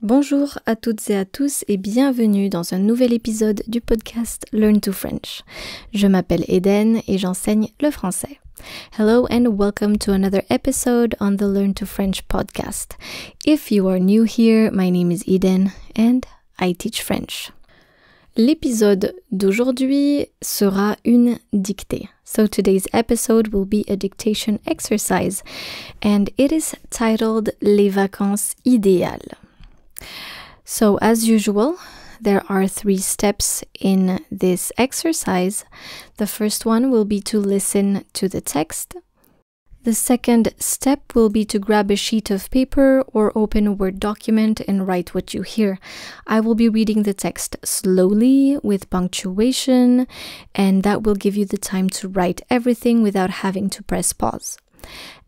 Bonjour à toutes et à tous et bienvenue dans un nouvel épisode du podcast Learn to French. Je m'appelle Eden et j'enseigne le français. Hello and welcome to another episode on the Learn to French podcast. If you are new here, my name is Eden and I teach French. L'épisode d'aujourd'hui sera une dictée. So today's episode will be a dictation exercise and it is titled Les vacances idéales. So as usual, there are 3 steps in this exercise. The first one will be to listen to the text. The second step will be to grab a sheet of paper or open a Word document and write what you hear. I will be reading the text slowly with punctuation, and that will give you the time to write everything without having to press pause.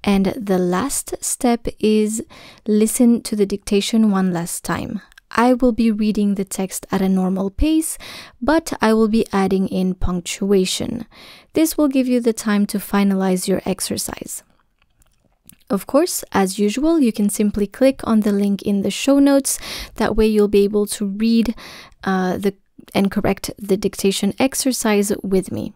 And the last step is listen to the dictation one last time. I will be reading the text at a normal pace, but I will be adding in punctuation. This will give you the time to finalize your exercise. Of course, as usual, you can simply click on the link in the show notes. That way you'll be able to read and correct the dictation exercise with me.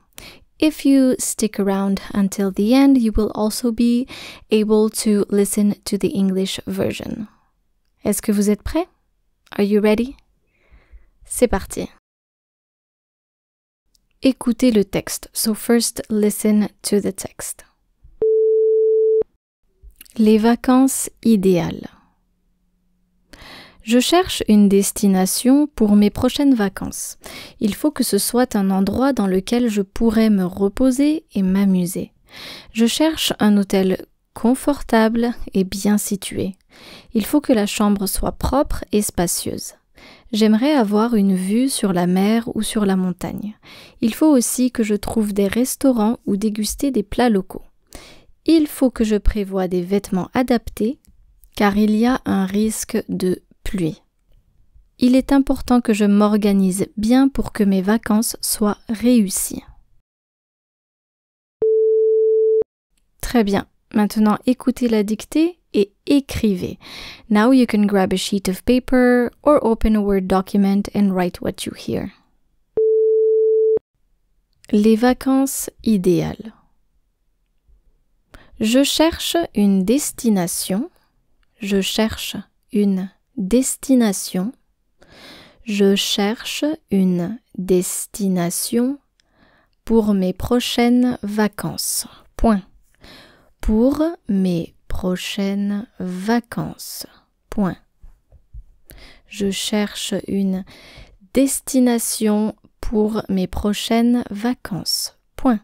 If you stick around until the end, you will also be able to listen to the English version. Est-ce que vous êtes prêts? Are you ready? C'est parti. Écoutez le texte. So first, listen to the text. Les vacances idéales. Je cherche une destination pour mes prochaines vacances. Il faut que ce soit un endroit dans lequel je pourrais me reposer et m'amuser. Je cherche un hôtel confortable et bien situé. Il faut que la chambre soit propre et spacieuse. J'aimerais avoir une vue sur la mer ou sur la montagne. Il faut aussi que je trouve des restaurants ou déguster des plats locaux. Il faut que je prévoie des vêtements adaptés car il y a un risque de pluie. Il est important que je m'organise bien pour que mes vacances soient réussies. Très bien. Maintenant, écoutez la dictée et écrivez. Now you can grab a sheet of paper or open a Word document and write what you hear. Les vacances idéales. Je cherche une destination. Je cherche une destination. Je cherche une destination pour mes prochaines vacances. Point. Pour mes prochaines vacances. Point. Je cherche une destination pour mes prochaines vacances. Point.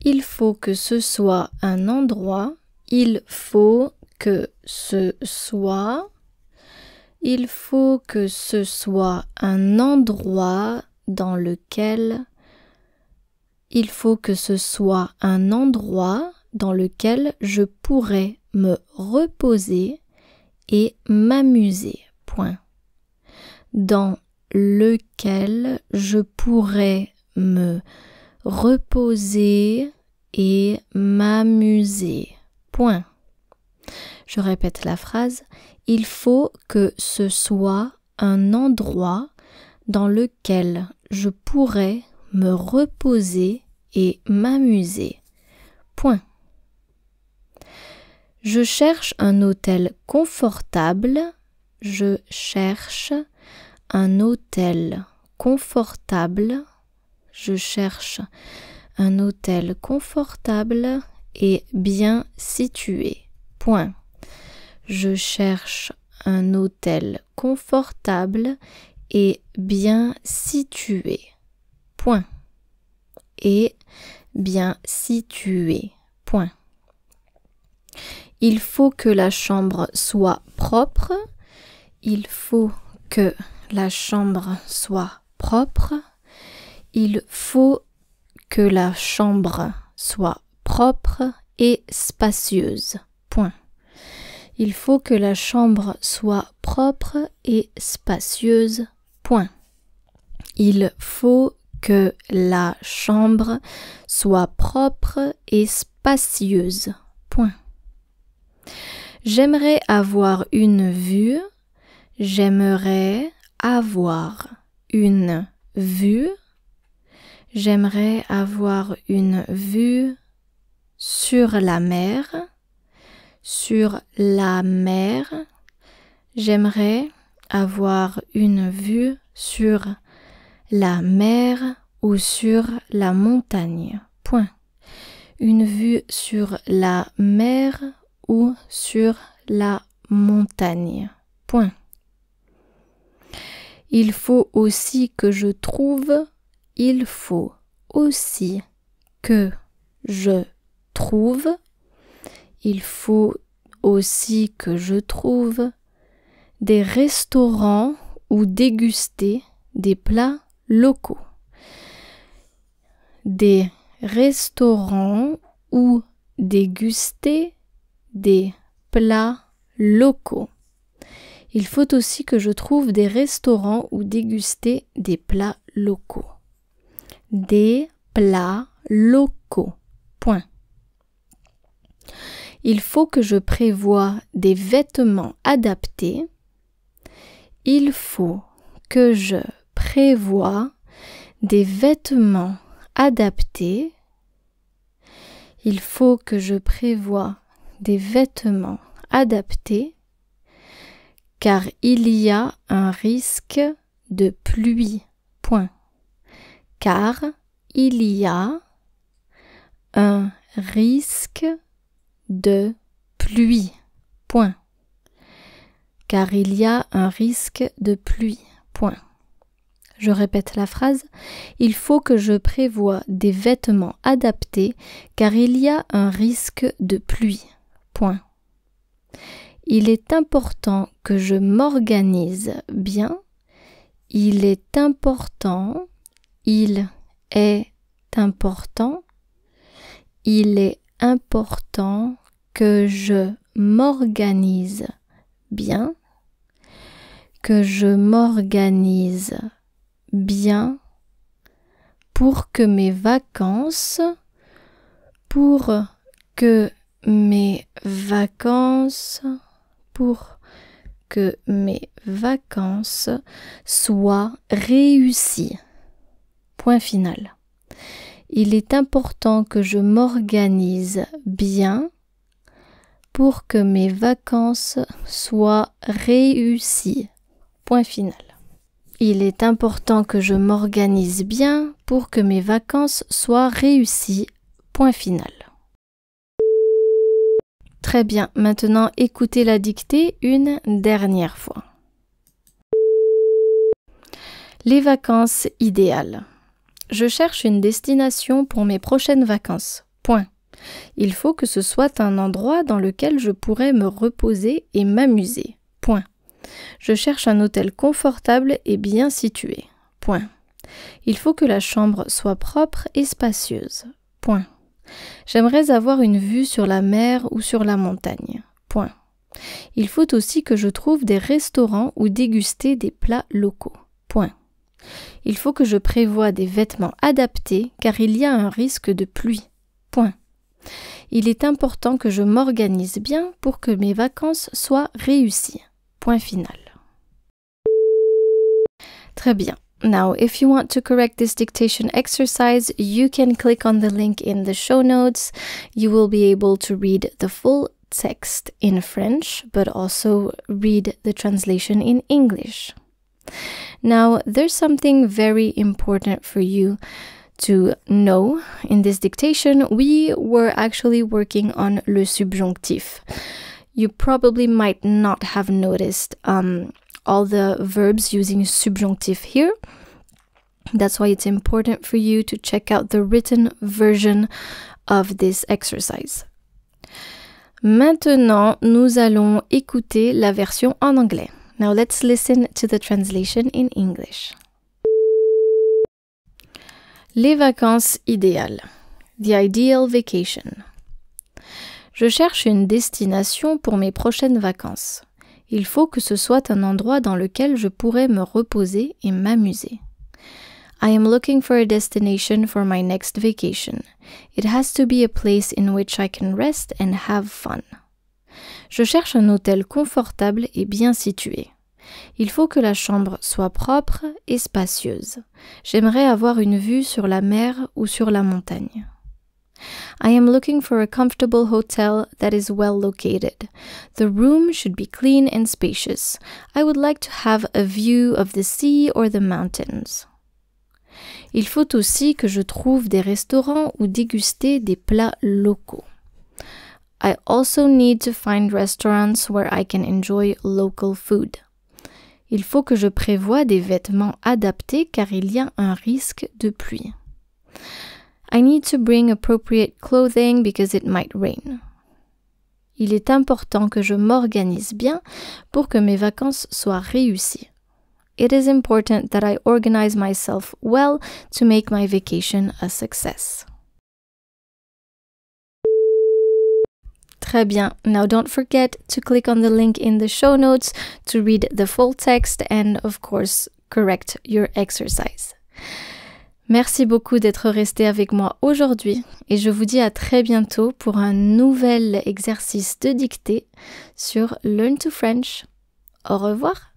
Il faut que ce soit un endroit. Il faut que ce soit. Il faut que ce soit un endroit dans lequel. Il faut que ce soit un endroit dans lequel je pourrais me reposer et m'amuser. Point. Dans lequel je pourrais me reposer et m'amuser. Point. Je répète la phrase. Il faut que ce soit un endroit dans lequel je pourrais me reposer et m'amuser. Point. Je cherche un hôtel confortable. Je cherche un hôtel confortable. Je cherche un hôtel confortable et bien situé. Point. Je cherche un hôtel confortable et bien situé. Point. Et bien situé. Point. Il faut que la chambre soit propre. Il faut que la chambre soit propre. Il faut que la chambre soit propre et spacieuse. Point. Il faut que la chambre soit propre et spacieuse. Point. Il faut que la chambre soit propre et spacieuse. Point. J'aimerais avoir une vue. J'aimerais avoir une vue. J'aimerais avoir une vue sur la mer. Sur la mer. J'aimerais avoir une vue sur la mer ou sur la montagne. Point. Une vue sur la mer ou sur la montagne. Point. Il faut aussi que je trouve. Il faut aussi que je trouve. Il faut aussi que je trouve des restaurants où déguster des plats locaux. Des restaurants où déguster des plats locaux. Il faut aussi que je trouve des restaurants où déguster des plats locaux. Des plats locaux. Point. Il faut que je prévoie des vêtements adaptés. Il faut que je prévoie des vêtements adaptés. Il faut que je prévoie des vêtements adaptés car il y a un risque de pluie. Point. Car il y a un risque de pluie. Point. Car il y a un risque de pluie. Point. Je répète la phrase. Il faut que je prévoie des vêtements adaptés car il y a un risque de pluie. Point. Il est important que je m'organise bien. Il est important. Il est important. Il est important que je m'organise bien. Que je m'organise bien pour que mes vacances soient réussies. Point final. Il est important que je m'organise bien pour que mes vacances soient réussies. Point final. Il est important que je m'organise bien pour que mes vacances soient réussies. Point final. Très bien, maintenant écoutez la dictée une dernière fois. Les vacances idéales. Je cherche une destination pour mes prochaines vacances. Point. Il faut que ce soit un endroit dans lequel je pourrais me reposer et m'amuser. Point. Je cherche un hôtel confortable et bien situé. Point. Il faut que la chambre soit propre et spacieuse. Point. J'aimerais avoir une vue sur la mer ou sur la montagne. Point. Il faut aussi que je trouve des restaurants où déguster des plats locaux. Point. Il faut que je prévoie des vêtements adaptés car il y a un risque de pluie. Point. Il est important que je m'organise bien pour que mes vacances soient réussies. Point final. Très bien. Now, if you want to correct this dictation exercise, you can click on the link in the show notes. You will be able to read the full text in French, but also read the translation in English. Now, there's something very important for you to know in this dictation. We were actually working on le subjonctif. You probably might not have noticed all the verbs using subjunctive here. That's why it's important for you to check out the written version of this exercise. Maintenant, nous allons écouter la version en anglais. Now let's listen to the translation in English. Les vacances idéales. The ideal vacation. Je cherche une destination pour mes prochaines vacances. Il faut que ce soit un endroit dans lequel je pourrais me reposer et m'amuser. I am looking for a destination for my next vacation. It has to be a place in which I can rest and have fun. Je cherche un hôtel confortable et bien situé. Il faut que la chambre soit propre et spacieuse. J'aimerais avoir une vue sur la mer ou sur la montagne. I am looking for a comfortable hotel that is well located. The room should be clean and spacious. I would like to have a view of the sea or the mountains. Il faut aussi que je trouve des restaurants où déguster des plats locaux. I also need to find restaurants where I can enjoy local food. Il faut que je prévoie des vêtements adaptés car il y a un risque de pluie. I need to bring appropriate clothing because it might rain. Il est important que je m'organise bien pour que mes vacances soient réussies. It is important that I organize myself well to make my vacation a success. Très bien. Now don't forget to click on the link in the show notes to read the full text and, of course, correct your exercise. Merci beaucoup d'être resté avec moi aujourd'hui et je vous dis à très bientôt pour un nouvel exercice de dictée sur Learn to French. Au revoir!